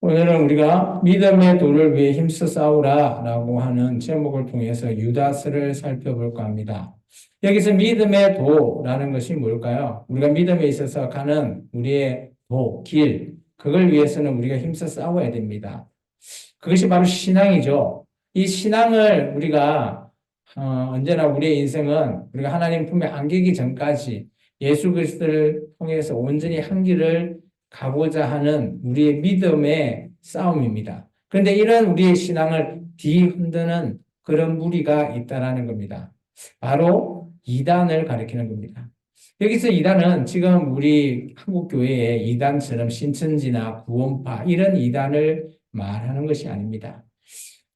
오늘은 우리가 믿음의 도를 위해 힘써 싸우라라고 하는 제목을 통해서 유다스를 살펴볼까 합니다. 여기서 믿음의 도라는 것이 뭘까요? 우리가 믿음에 있어서 가는 우리의 도, 길, 그걸 위해서는 우리가 힘써 싸워야 됩니다. 그것이 바로 신앙이죠. 이 신앙을 우리가 언제나 우리의 인생은 우리가 하나님 품에 안기기 전까지 예수 그리스도를 통해서 온전히 한 길을 가고자 하는 우리의 믿음의 싸움입니다. 그런데 이런 우리의 신앙을 뒤흔드는 그런 무리가 있다라는 겁니다. 바로 이단을 가리키는 겁니다. 여기서 이단은 지금 우리 한국 교회의 이단처럼 신천지나 구원파 이런 이단을 말하는 것이 아닙니다.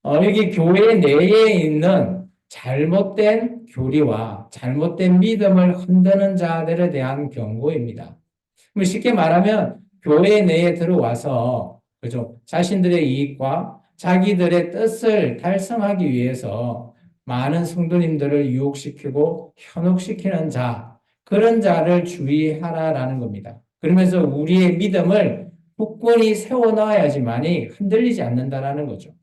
여기 교회 내에 있는 잘못된 교리와 잘못된 믿음을 흔드는 자들에 대한 경고입니다. 쉽게 말하면 교회 내에 들어와서 그죠? 자신들의 이익과 자기들의 뜻을 달성하기 위해서 많은 성도님들을 유혹시키고 현혹시키는 자, 그런 자를 주의하라라는 겁니다. 그러면서 우리의 믿음을 굳건히 세워놔야지만이 흔들리지 않는다라는 거죠.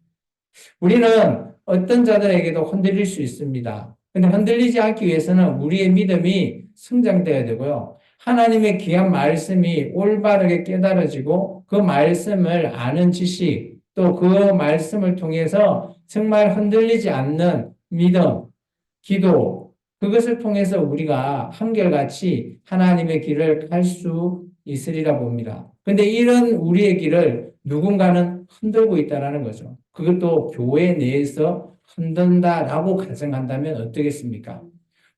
우리는 어떤 자들에게도 흔들릴 수 있습니다. 근데 흔들리지 않기 위해서는 우리의 믿음이 성장돼야 되고요. 하나님의 귀한 말씀이 올바르게 깨달아지고 그 말씀을 아는 지식, 또 그 말씀을 통해서 정말 흔들리지 않는 믿음, 기도, 그것을 통해서 우리가 한결같이 하나님의 길을 갈 수 있으리라 봅니다. 근데 이런 우리의 길을 누군가는 흔들고 있다는 거죠. 그것도 교회 내에서 흔든다라고 가정한다면 어떻겠습니까?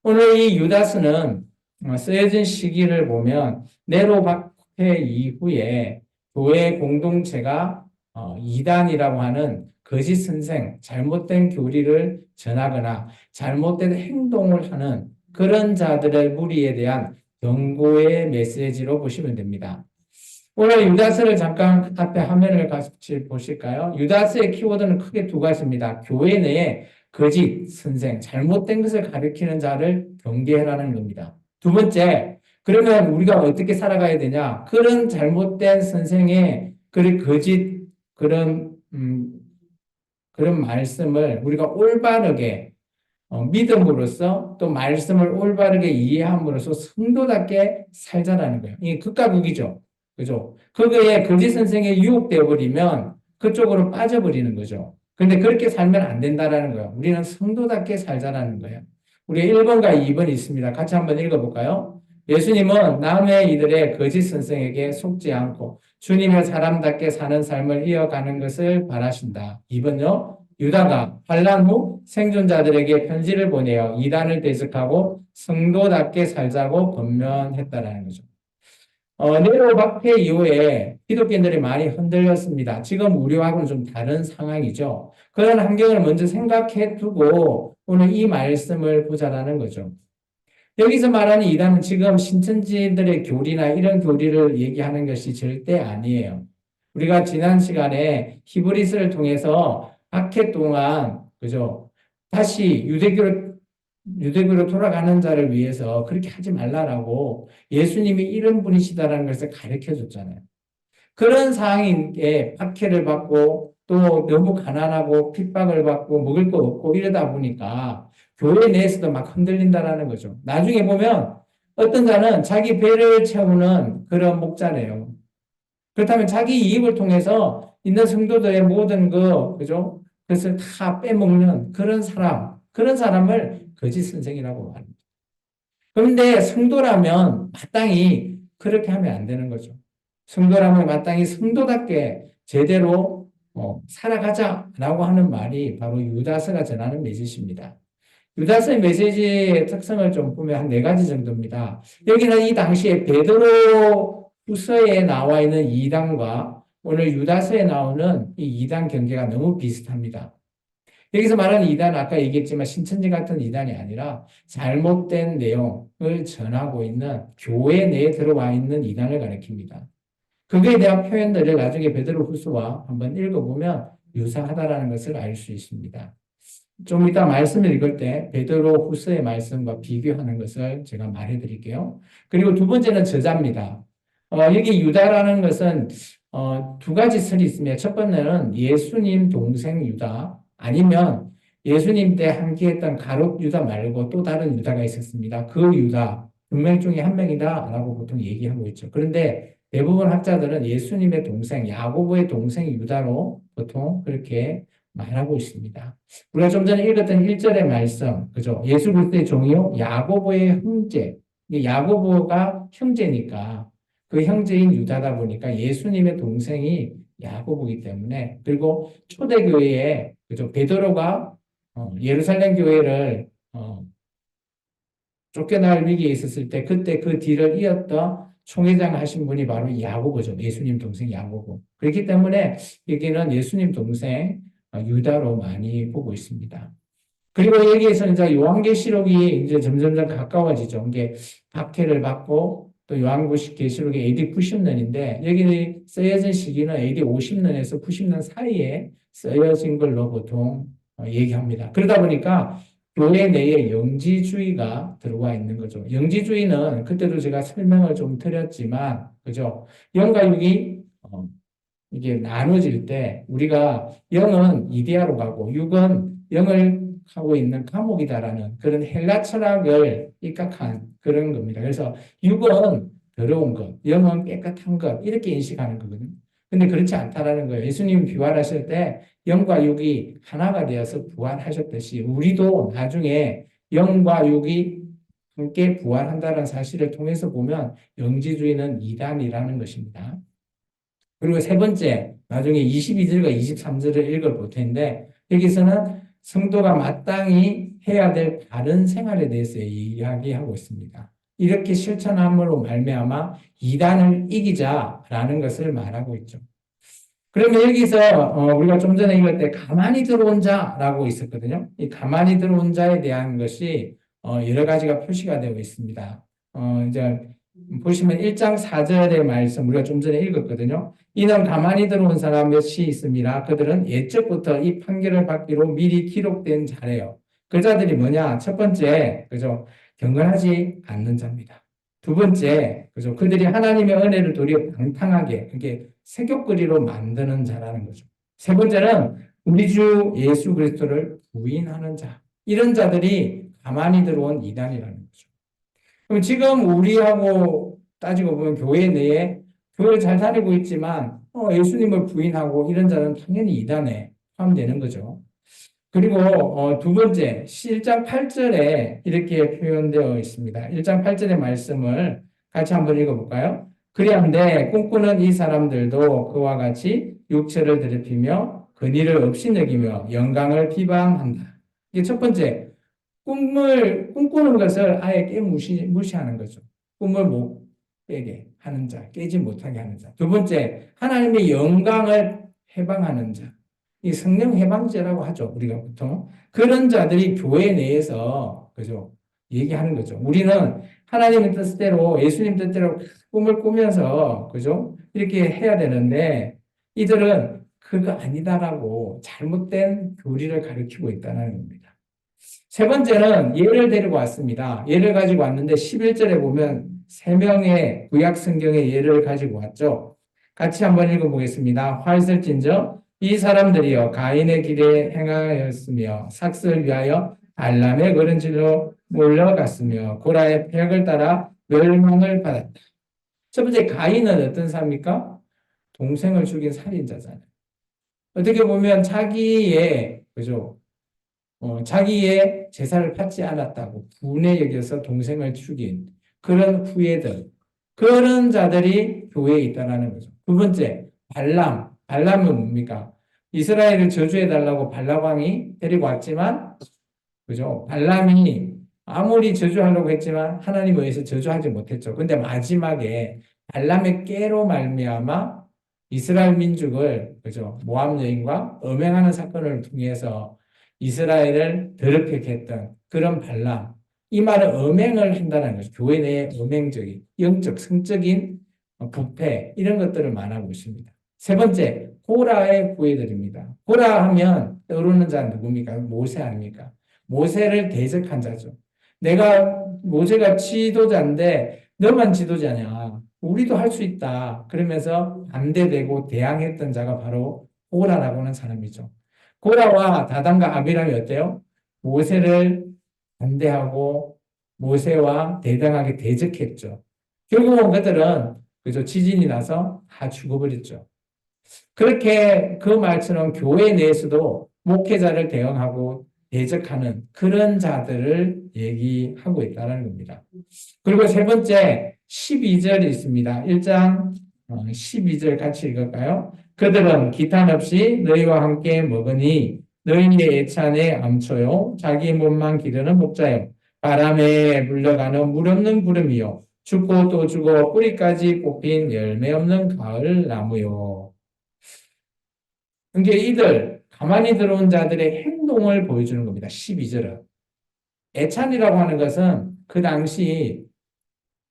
오늘 이 유다스는 쓰여진 시기를 보면 네로 박해 이후에 교회 공동체가 이단이라고 하는 거짓 선생, 잘못된 교리를 전하거나 잘못된 행동을 하는 그런 자들의 무리에 대한 경고의 메시지로 보시면 됩니다. 오늘 유다스를 잠깐 앞에 화면을 같이 보실까요? 유다스의 키워드는 크게 두 가지입니다. 교회 내에 거짓, 선생, 잘못된 것을 가리키는 자를 경계해라는 겁니다. 두 번째, 그러면 우리가 어떻게 살아가야 되냐? 그런 잘못된 선생의 그런 거짓, 그런 말씀을 우리가 올바르게 믿음으로써 또 말씀을 올바르게 이해함으로써 성도답게 살자라는 거예요. 이게 극과 극이죠. 그죠? 그거에 거짓 선생에 유혹되어 버리면 그쪽으로 빠져버리는 거죠. 근데 그렇게 살면 안 된다라는 거예요. 우리는 성도답게 살자라는 거예요. 우리 1번과 2번이 있습니다. 같이 한번 읽어볼까요? 예수님은 남의 이들의 거짓 선생에게 속지 않고 주님의 사람답게 사는 삶을 이어가는 것을 바라신다. 2번요. 유다가 환란 후 생존자들에게 편지를 보내어 이단을 대적하고 성도답게 살자고 권면했다라는 거죠. 네로 박해 이후에 기독교인들이 많이 흔들렸습니다. 지금 우리하고는 좀 다른 상황이죠. 그런 환경을 먼저 생각해 두고 오늘 이 말씀을 보자라는 거죠. 여기서 말하는 이단은 지금 신천지들의 교리나 이런 교리를 얘기하는 것이 절대 아니에요. 우리가 지난 시간에 히브리서를 통해서 박해 동안 그죠? 다시 유대교로 돌아가는 자를 위해서 그렇게 하지 말라라고 예수님이 이런 분이시다라는 것을 가르쳐 줬잖아요. 그런 상황에 박해를 받고 또 너무 가난하고 핍박을 받고 먹을 거 없고 이러다 보니까 교회 내에서도 막 흔들린다라는 거죠. 나중에 보면 어떤 자는 자기 배를 채우는 그런 목자래요. 그렇다면 자기 이익을 통해서 있는 성도들의 모든 그죠? 그것을 다 빼먹는 그런 사람을 거짓 선생이라고 합니다. 그런데 성도라면 마땅히 그렇게 하면 안 되는 거죠. 성도라면 마땅히 성도답게 제대로 살아가자라고 하는 말이 바로 유다서가 전하는 메시지입니다. 유다서의 메시지의 특성을 좀 보면 한 네 가지 정도입니다. 여기는 이 당시에 베드로 후서에 나와 있는 이단과 오늘 유다서에 나오는 이 이단 경계가 너무 비슷합니다. 여기서 말하는 이단은 아까 얘기했지만 신천지 같은 이단이 아니라 잘못된 내용을 전하고 있는 교회 내에 들어와 있는 이단을 가리킵니다. 그거에 대한 표현들을 나중에 베드로 후서와 한번 읽어보면 유사하다라는 것을 알 수 있습니다. 좀 이따 말씀을 읽을 때 베드로 후서의 말씀과 비교하는 것을 제가 말해 드릴게요. 그리고 두 번째는 저자입니다. 여기 유다라는 것은 두 가지 설이 있습니다. 첫 번째는 예수님 동생 유다, 아니면 예수님 때 함께했던 가롯 유다 말고 또 다른 유다가 있었습니다. 그 유다, 두 명 중에 한 명이다라고 보통 얘기하고 있죠. 그런데 대부분 학자들은 예수님의 동생, 야고보의 동생 유다로 보통 그렇게 말하고 있습니다. 우리가 좀 전에 읽었던 1절의 말씀, 그죠? 예수 그리스도의 종이요, 야고보의 형제. 야고보가 형제니까 그 형제인 유다다 보니까 예수님의 동생이 야고보이기 때문에, 그리고 초대교회에 그죠? 베드로가 예루살렘 교회를 쫓겨날 위기에 있었을 때 그때 그 뒤를 이었던 총회장 하신 분이 바로 야고보죠. 예수님 동생 야고보. 그렇기 때문에 여기는 예수님 동생 유다로 많이 보고 있습니다. 그리고 여기에서 이제 요한계시록이 이제 점점점 가까워지죠. 이게 박해를 받고 또 요한계시록이 AD 90년인데 여기 쓰여진 시기는 AD 50년에서 90년 사이에 쓰여진 걸로 보통 얘기합니다. 그러다 보니까 교회 내에 영지주의가 들어와 있는 거죠. 영지주의는 그때도 제가 설명을 좀 드렸지만, 그죠? 영과 육이 이게 나눠질 때 우리가 영은 이데아로 가고 육은 영을 하고 있는 감옥이다라는 그런 헬라 철학을 입각한 그런 겁니다. 그래서 육은 더러운 것, 영은 깨끗한 것 이렇게 인식하는 거거든요. 근데 그렇지 않다라는 거예요. 예수님 부활하실 때 영과 육이 하나가 되어서 부활하셨듯이 우리도 나중에 영과 육이 함께 부활한다는 사실을 통해서 보면 영지주의는 이단이라는 것입니다. 그리고 세 번째, 나중에 22절과 23절을 읽어볼 텐데, 여기서는 성도가 마땅히 해야 될 바른 생활에 대해서 이야기하고 있습니다. 이렇게 실천함으로 말미암아 이단을 이기자라는 것을 말하고 있죠. 그러면 여기서 우리가 좀 전에 읽을 때 가만히 들어온 자라고 있었거든요. 이 가만히 들어온 자에 대한 것이 여러 가지가 표시가 되어 있습니다. 이제 보시면 1장 4절의 말씀 우리가 좀 전에 읽었거든요. 이는 가만히 들어온 사람 몇이 있습니다. 그들은 예적부터 이 판결을 받기로 미리 기록된 자래요. 그 자들이 뭐냐? 첫 번째, 그죠? 경건하지 않는 자입니다. 두 번째, 그죠? 그들이 하나님의 은혜를 도리어 방탕하게, 그게 색욕거리로 만드는 자라는 거죠. 세 번째는 우리 주 예수 그리스도를 부인하는 자. 이런 자들이 가만히 들어온 이단이라는 거죠. 그럼 지금 우리하고 따지고 보면 교회 내에 교회를 잘 다니고 있지만 예수님을 부인하고 이런 자는 당연히 이단에 포함되는 거죠. 그리고 두 번째 1장 8절에 이렇게 표현되어 있습니다. 1장 8절의 말씀을 같이 한번 읽어볼까요? 그리한데 꿈꾸는 이 사람들도 그와 같이 육체를 더럽히며 근의를 없이 여기며 영광을 비방한다. 이게 첫 번째, 꿈꾸는 것을 아예 무시하는 거죠. 꿈을 못 깨게 하는 자, 깨지 못하게 하는 자. 두 번째, 하나님의 영광을 해방하는 자. 이 성령 해방제라고 하죠. 우리가 보통. 그런 자들이 교회 내에서, 그죠? 얘기하는 거죠. 우리는 하나님의 뜻대로, 예수님 뜻대로 꿈을 꾸면서, 그죠? 이렇게 해야 되는데, 이들은 그거 아니다라고 잘못된 교리를 가르치고 있다는 겁니다. 세 번째는 예를 데리고 왔습니다. 예를 가지고 왔는데 11절에 보면 세 명의 구약 성경의 예를 가지고 왔죠. 같이 한번 읽어보겠습니다. 활설진저 이 사람들이여 가인의 길에 행하였으며 삭슬 위하여 발람의 걸음질로 몰려갔으며 고라의 폐역을 따라 멸망을 받았다. 첫 번째 가인은 어떤 사람입니까? 동생을 죽인 살인자잖아요. 어떻게 보면 자기의 그죠? 자기의 제사를 받지 않았다고 분에 여겨서 동생을 죽인 그런 후예들, 그런 자들이 교회에 있다는 거죠. 두 번째, 발람. 발람은 뭡니까? 이스라엘을 저주해달라고 발라방이 데리고 왔지만, 그죠? 발람이 아무리 저주하려고 했지만 하나님 의해서 저주하지 못했죠. 근데 마지막에 발람의 깨로 말미암아 이스라엘 민족을, 그죠? 모압 여인과 음행하는 사건을 통해서 이스라엘을 더럽히게 했던 그런 발람. 이 말은 음행을 한다는 거죠. 교회 내에 음행적인, 영적, 성적인 부패, 이런 것들을 말하고 있습니다. 세 번째, 고라의 후예들입니다. 고라 하면 떠오르는 자는 누굽니까? 모세 아닙니까? 모세를 대적한 자죠. 모세가 지도자인데 너만 지도자냐? 우리도 할 수 있다. 그러면서 반대되고 대항했던 자가 바로 고라라고 하는 사람이죠. 고라와 다단과 아비람이 어때요? 모세를 반대하고 모세와 대등하게 대적했죠. 결국은 그들은 그저 지진이 나서 다 죽어버렸죠. 그렇게 그 말처럼 교회 내에서도 목회자를 대응하고 대적하는 그런 자들을 얘기하고 있다는 겁니다. 그리고 세 번째 12절이 있습니다. 1장 12절 같이 읽을까요? 그들은 기탄 없이 너희와 함께 먹으니 너희의 애찬에 암초요 자기 몸만 기르는 목자요 바람에 물려가는 물 없는 구름이요 죽고 또 죽어 뿌리까지 뽑힌 열매 없는 가을 나무요. 그러니까 이들 가만히 들어온 자들의 행동을 보여주는 겁니다. 12절은. 애찬이라고 하는 것은 그 당시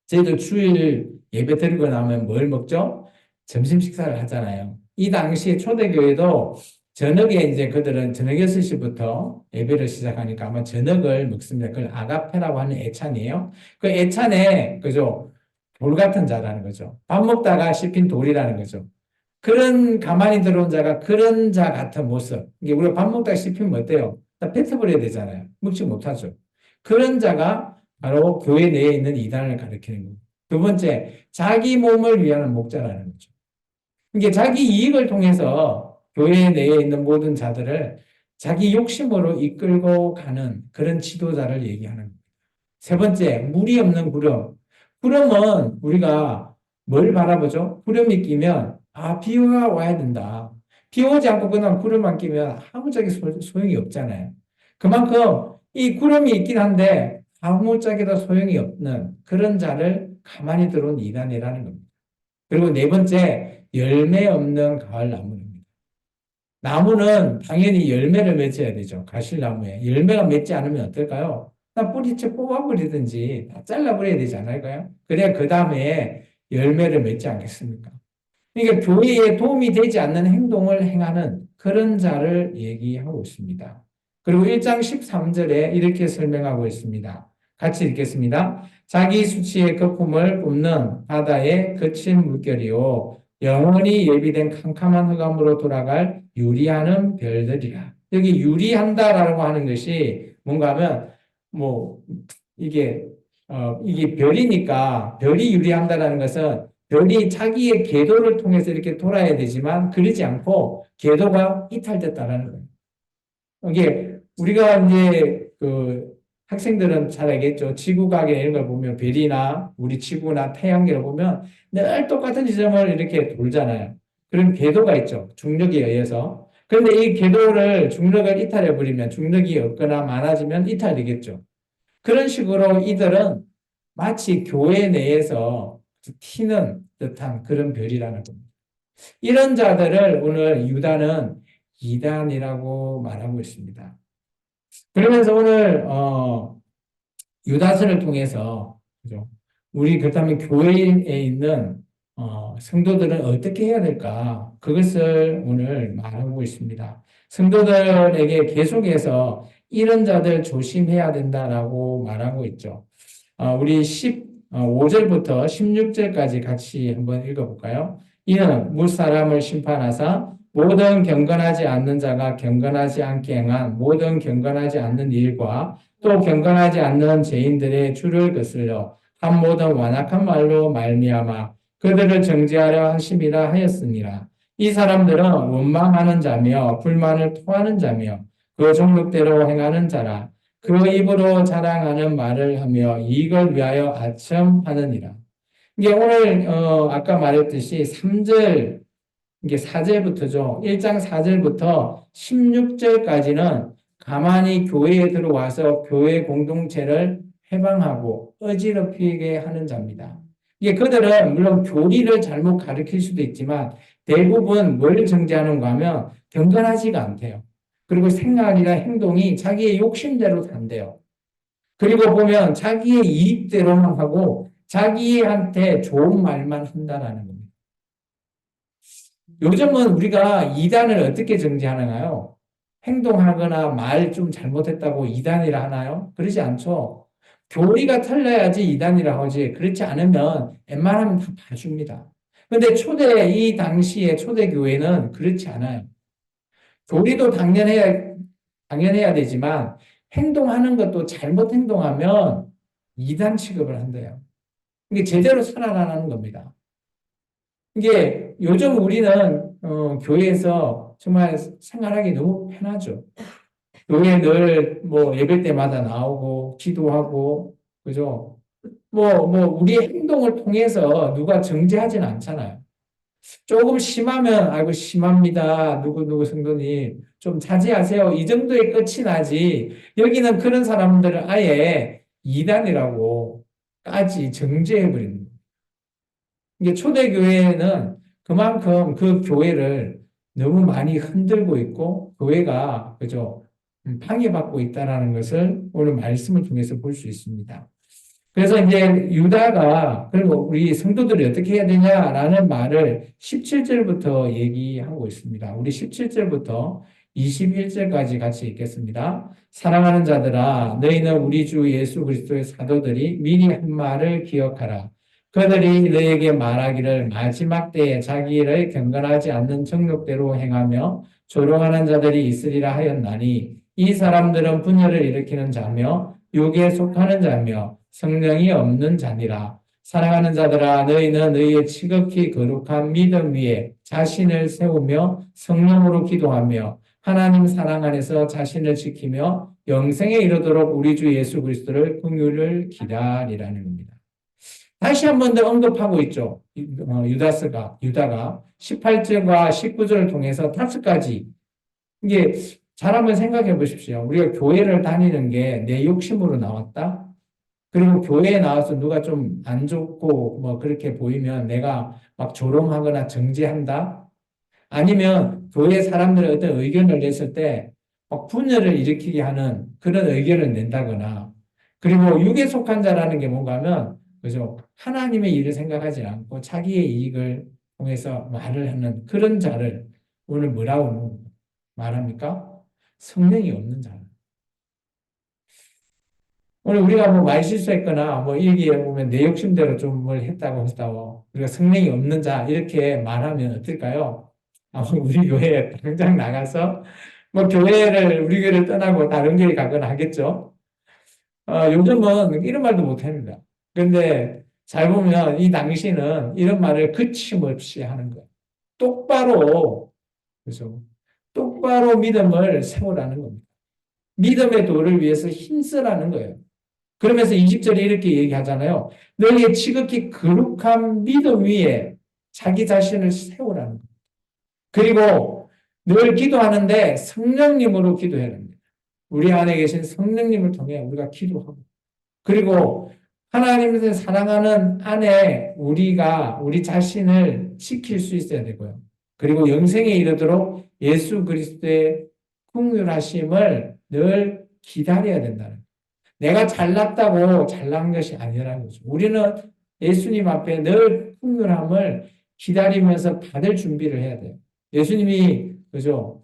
저희도 주일 예배 드리고 나면 뭘 먹죠? 점심 식사를 하잖아요. 이 당시에 초대교회도 저녁에 이제 그들은 저녁 6시부터 예배를 시작하니까 아마 저녁을 먹습니다. 그걸 아가페라고 하는 애찬이에요. 그 애찬에, 그죠? 돌 같은 자라는 거죠. 밥 먹다가 씹힌 돌이라는 거죠. 그런 가만히 들어온 자가 그런 자 같은 모습. 이게 우리가 밥 먹다가 씹히면 어때요? 다 뱉어버려야 되잖아요. 먹지 못하죠. 그런 자가 바로 교회 내에 있는 이단을 가리키는 겁니다. 두 번째, 자기 몸을 위하는 목자라는 거죠. 이게 자기 이익을 통해서 교회 내에 있는 모든 자들을 자기 욕심으로 이끌고 가는 그런 지도자를 얘기하는 겁니다. 세 번째, 물이 없는 구름. 구름은 우리가 뭘 바라보죠? 구름이 끼면, 아, 비가 와야 된다. 비 오지 않고 그냥 구름만 끼면 아무짝에 소용이 없잖아요. 그만큼 이 구름이 있긴 한데 아무짝에도 소용이 없는 그런 자를 가만히 들어온 이단이라는 겁니다. 그리고 네 번째, 열매 없는 가을 나무입니다. 나무는 당연히 열매를 맺어야 되죠. 가실나무에. 열매가 맺지 않으면 어떨까요? 나 뿌리채 뽑아버리든지 다 잘라버려야 되지 않을까요? 그래야 그 다음에 열매를 맺지 않겠습니까? 그러니까 교회에 도움이 되지 않는 행동을 행하는 그런 자를 얘기하고 있습니다. 그리고 1장 13절에 이렇게 설명하고 있습니다. 같이 읽겠습니다. 자기 수치의 거품을 뿜는 바다의 거친 물결이요 영원히 예비된 캄캄한 흑암으로 돌아갈 유리하는 별들이라. 여기 유리한다라고 하는 것이 뭔가 하면 뭐 이게 이게 별이니까 별이 유리한다라는 것은 별이 자기의 궤도를 통해서 이렇게 돌아야 되지만 그러지 않고 궤도가 이탈됐다라는 거예요. 이게 우리가 이제 그 학생들은 잘 알겠죠. 지구과학 이런 걸 보면 별이나 우리 지구나 태양계를 보면 늘 똑같은 지점을 이렇게 돌잖아요. 그런 궤도가 있죠. 중력에 의해서. 그런데 이 궤도를 중력을 이탈해 버리면 중력이 없거나 많아지면 이탈되겠죠. 그런 식으로 이들은 마치 교회 내에서 튀는 듯한 그런 별이라는 겁니다. 이런 자들을 오늘 유다는 이단이라고 말하고 있습니다. 그러면서 오늘 유다서를 통해서 그죠? 우리 그렇다면 교회에 있는 성도들은 어떻게 해야 될까? 그것을 오늘 말하고 있습니다. 성도들에게 계속해서 이런 자들 조심해야 된다라고 말하고 있죠. 우리 15절부터 16절까지 같이 한번 읽어볼까요? 이는 무사람을 심판하사 모든 경건하지 않는 자가 경건하지 않게 행한 모든 경건하지 않는 일과 또 경건하지 않는 죄인들의 줄을 거슬려 한 모든 완악한 말로 말미암아 그들을 정죄하려 하심이라 하였으니라. 이 사람들은 원망하는 자며 불만을 토하는 자며 그 종족대로 행하는 자라. 그 입으로 자랑하는 말을 하며 이익을 위하여 아첨하느니라. 이게 오늘 아까 말했듯이 3절 이게 4절부터죠. 1장 4절부터 16절까지는 가만히 교회에 들어와서 교회 공동체를 해방하고 어지럽히게 하는 자입니다. 이게 그들은 물론 교리를 잘못 가르칠 수도 있지만 대부분 뭘 정죄하는가 하면 경건하지가 않대요. 그리고 생각이나 행동이 자기의 욕심대로 산대요. 그리고 보면 자기의 이익대로만 하고 자기한테 좋은 말만 한다라는 겁니다. 요즘은 우리가 이단을 어떻게 정지하나요? 행동하거나 말 좀 잘못했다고 이단이라 하나요? 그러지 않죠. 교리가 틀려야지 이단이라 하지. 그렇지 않으면 웬만하면 다 봐줍니다. 근데 이 당시에 초대교회는 그렇지 않아요. 교리도 당연해야 되지만 행동하는 것도 잘못 행동하면 이단 취급을 한대요. 이게 제대로 살아나는 겁니다. 이게 요즘 우리는 교회에서 정말 생활하기 너무 편하죠. 교회 늘 뭐 예배 때마다 나오고 기도하고 그죠? 우리의 행동을 통해서 누가 정죄하진 않잖아요. 조금 심하면 아이고 심합니다. 누구누구 성도님 좀 자제하세요. 이 정도의 끝이 나지. 여기는 그런 사람들을 아예 이단이라고까지 정죄해버리는 거예요. 이게 초대교회는 그만큼 그 교회를 너무 많이 흔들고 있고 교회가 그죠? 방해받고 있다는 것을 오늘 말씀을 통해서 볼 수 있습니다. 그래서 이제 유다가 그리고 우리 성도들이 어떻게 해야 되냐라는 말을 17절부터 얘기하고 있습니다. 우리 17절부터 21절까지 같이 읽겠습니다. 사랑하는 자들아 너희는 우리 주 예수 그리스도의 사도들이 미리 한 말을 기억하라. 그들이 너에게 말하기를 마지막 때에 자기를 경건하지 않는 정욕대로 행하며 조롱하는 자들이 있으리라 하였나니 이 사람들은 분열을 일으키는 자며 육에 속하는 자며 성령이 없는 자니라. 사랑하는 자들아 너희는 너희의 지극히 거룩한 믿음 위에 자신을 세우며 성령으로 기도하며 하나님 사랑 안에서 자신을 지키며 영생에 이르도록 우리 주 예수 그리스도를 긍휼을 기다리라는 겁니다. 다시 한 번 더 언급하고 있죠. 유다가 18절과 19절을 통해서 5가지 이게 잘 한번 생각해 보십시오. 우리가 교회를 다니는 게 내 욕심으로 나왔다. 그리고 교회에 나와서 누가 좀 안 좋고 뭐 그렇게 보이면 내가 막 조롱하거나 정죄한다. 아니면 교회 사람들의 어떤 의견을 냈을 때 막 분열을 일으키게 하는 그런 의견을 낸다거나 그리고 육에 속한 자라는 게 뭔가 하면 그죠? 하나님의 일을 생각하지 않고 자기의 이익을 통해서 말을 하는 그런 자를 오늘 뭐라고 말합니까? 성령이 없는 자. 오늘 우리가 뭐 말 실수했거나 뭐 얘기해 보면 내 욕심대로 좀 뭘 했다고 했다고 우리가 성령이 없는 자 이렇게 말하면 어떨까요? 우리 교회에 당장 나가서 뭐 우리 교회를 떠나고 다른 교회 가거나 하겠죠. 요즘은 이런 말도 못 합니다. 그런데 잘 보면 이 당시는 이런 말을 거침없이 하는 거예요. 똑바로 그죠? 똑바로 믿음을 세우라는 겁니다. 믿음의 도를 위해서 힘쓰라는 거예요. 그러면서 20절에 이렇게 얘기하잖아요. 너희의 지극히 거룩한 믿음 위에 자기 자신을 세우라는 거예요. 그리고 늘 기도하는데 성령님으로 기도해야 합니다. 우리 안에 계신 성령님을 통해 우리가 기도하고 그리고 하나님을 사랑하는 안에 우리가 우리 자신을 지킬 수 있어야 되고요. 그리고 영생에 이르도록 예수 그리스도의 긍휼하심을 늘 기다려야 된다는 거예요. 내가 잘났다고 잘난 것이 아니라는 거죠. 우리는 예수님 앞에 늘 긍휼함을 기다리면서 받을 준비를 해야 돼요. 예수님이 그죠?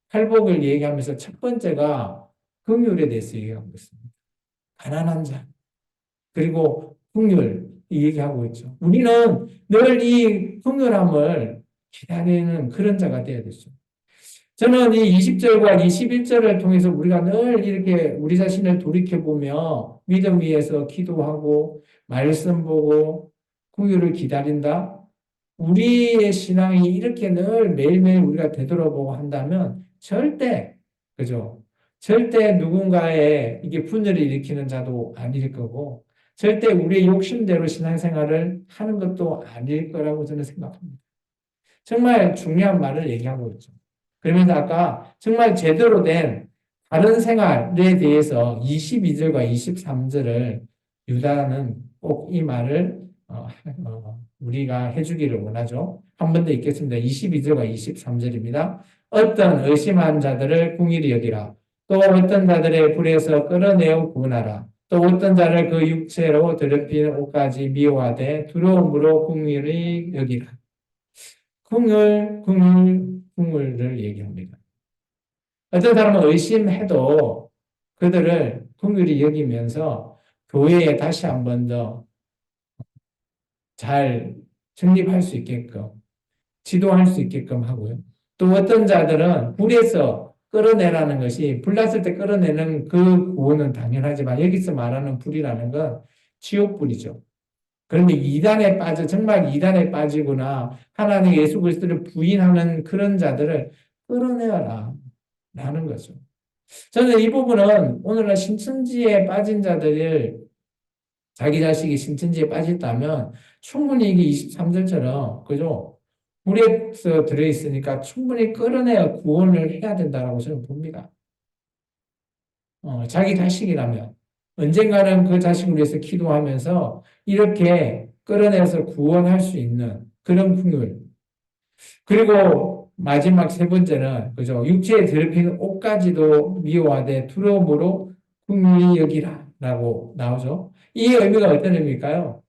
팔복을 얘기하면서 첫 번째가 긍휼에 대해서 얘기하고 있습니다. 가난한 자 그리고 긍휼 얘기하고 있죠. 우리는 늘 이 긍휼함을 기다리는 그런 자가 되어야 되죠. 저는 이 20절과 21절을 통해서 우리가 늘 이렇게 우리 자신을 돌이켜보며 믿음 위에서 기도하고 말씀 보고 긍휼을 기다린다. 우리의 신앙이 이렇게 늘 매일매일 우리가 되돌아보고 한다면 그죠? 절대 누군가의 이게 분열을 일으키는 자도 아닐 거고 절대 우리의 욕심대로 신앙생활을 하는 것도 아닐 거라고 저는 생각합니다. 정말 중요한 말을 얘기하고 있죠. 그러면서 아까 정말 제대로 된 다른 생활에 대해서 22절과 23절을 유다는 꼭 이 말을 우리가 해주기를 원하죠. 한 번 더 읽겠습니다. 22절과 23절입니다. 어떤 의심한 자들을 궁일이 여기라. 또 어떤 자들의 불에서 끌어내어 구원하라. 또 어떤 자를 그 육체로 더럽힌 옷까지 미워하되 두려움으로 궁일이 여기라. 궁을을 얘기합니다. 어떤 사람은 의심해도 그들을 궁일이 여기면서 교회에 다시 한 번 더 잘 정립할 수 있게끔, 지도할 수 있게끔 하고요. 또 어떤 자들은 불에서 끌어내라는 것이, 불났을 때 끌어내는 그 구원은 당연하지만 여기서 말하는 불이라는 건 지옥불이죠. 그런데 이단에 빠져, 정말 이단에 빠지거나 하나님 예수 그리스도를 부인하는 그런 자들을 끌어내어라 라는 거죠. 저는 이 부분은 오늘날 신천지에 빠진 자들을, 자기 자식이 신천지에 빠졌다면 충분히 이게 23절처럼, 그죠? 물에서 들어있으니까 충분히 끌어내어 구원을 해야 된다고 저는 봅니다. 자기 자식이라면 언젠가는 그 자식을 위해서 기도하면서 이렇게 끌어내서 구원할 수 있는 그런 풍요를. 그리고 마지막 세 번째는, 그죠? 육체에 더럽히는 옷까지도 미워하되 두려움으로 긍휼히 여기라 라고 나오죠. 이 의미가 어떤 의미일까요?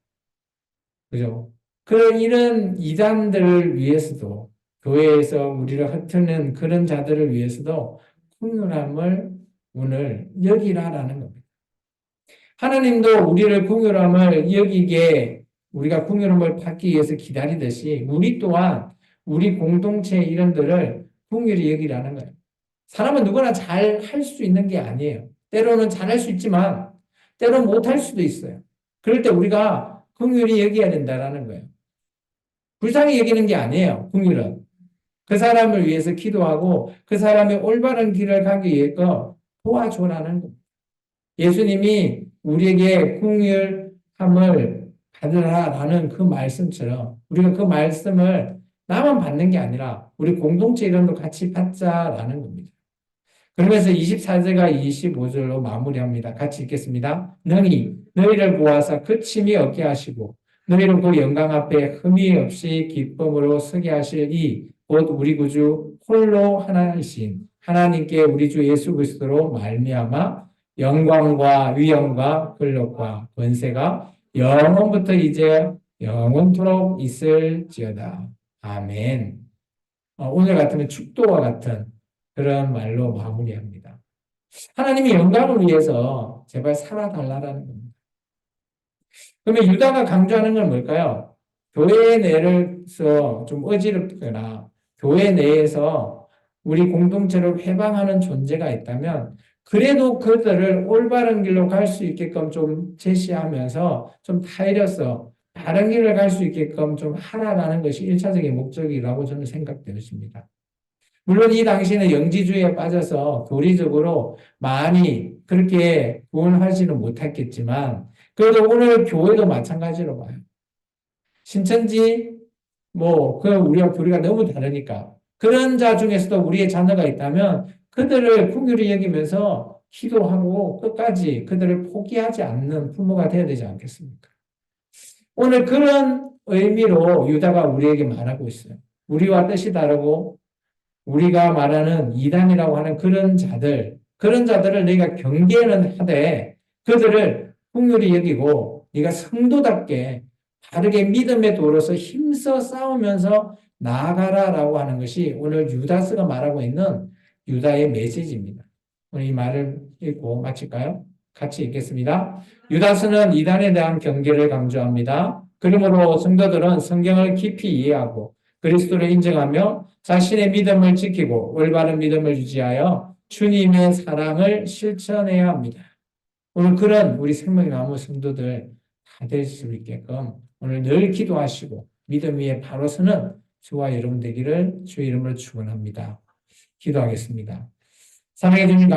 그죠? 그런 이런 이단들을 위해서도, 교회에서 우리를 흩트는 그런 자들을 위해서도 긍휼함을 오늘 여기라라는 겁니다. 하나님도 우리를 긍휼함을 여기게, 우리가 긍휼함을 받기 위해서 기다리듯이 우리 또한 우리 공동체 이런들을 긍휼히 여기라는 거예요. 사람은 누구나 잘 할 수 있는 게 아니에요. 때로는 잘할 수 있지만 때로는 못할 수도 있어요. 그럴 때 우리가 긍휼히 여겨야 된다라는 거예요. 불쌍히 여기는 게 아니에요. 긍휼은 그 사람을 위해서 기도하고 그 사람의 올바른 길을 가기 위해서 도와줘라는 겁니다. 예수님이 우리에게 긍휼함을 받으라라는 그 말씀처럼 우리가 그 말씀을 나만 받는 게 아니라 우리 공동체 이름도 같이 받자라는 겁니다. 그러면서 24절과 25절로 마무리합니다. 같이 읽겠습니다. 능히 너희를 보아사 그침이 없게 하시고 너희를 그 영광 앞에 흠이 없이 기쁨으로 서게 하실 이 곧 우리 구주 홀로 하나이신 하나님께 우리 주 예수 그리스도로 말미암아 영광과 위엄과 권력과 권세가 영원부터 이제 영원토록 있을지어다. 아멘. 오늘 같으면 축도와 같은 그런 말로 마무리합니다. 하나님이 영광을 위해서 제발 살아달라는 겁니다. 그러면 유다가 강조하는 건 뭘까요? 교회 내에서 좀 어지럽거나 교회 내에서 우리 공동체를 회방하는 존재가 있다면 그래도 그들을 올바른 길로 갈 수 있게끔 좀 제시하면서 좀 타이려서 다른 길을 갈 수 있게끔 좀 하라라는 것이 1차적인 목적이라고 저는 생각되었습니다. 물론 이 당시에는 영지주의에 빠져서 교리적으로 많이 그렇게 구원하지는 못했겠지만 그래도 오늘 교회도 마찬가지로 봐요. 신천지 우리가 교리가 너무 다르니까 그런 자 중에서도 우리의 자녀가 있다면 그들을 긍휼히 여기면서 기도하고 끝까지 그들을 포기하지 않는 부모가 되어야 되지 않겠습니까? 오늘 그런 의미로 유다가 우리에게 말하고 있어요. 우리와 뜻이 다르고 우리가 말하는 이단이라고 하는 그런 자들을 너희가 경계는 하되 그들을 긍휼히 여기고 네가 성도답게 바르게 믿음의 도로서 힘써 싸우면서 나아가라라고 하는 것이 오늘 유다스가 말하고 있는 유다의 메시지입니다. 오늘 이 말을 읽고 마칠까요? 같이 읽겠습니다. 유다스는 이단에 대한 경계를 강조합니다. 그러므로 성도들은 성경을 깊이 이해하고 그리스도를 인정하며 자신의 믿음을 지키고 올바른 믿음을 유지하여 주님의 사랑을 실천해야 합니다. 오늘 그런 우리 생명나무 성도들 다 될 수 있게끔 오늘 늘 기도하시고 믿음 위에 바로 서는 저와 여러분 되기를 주의 이름으로 축원합니다. 기도하겠습니다. 사랑해 주님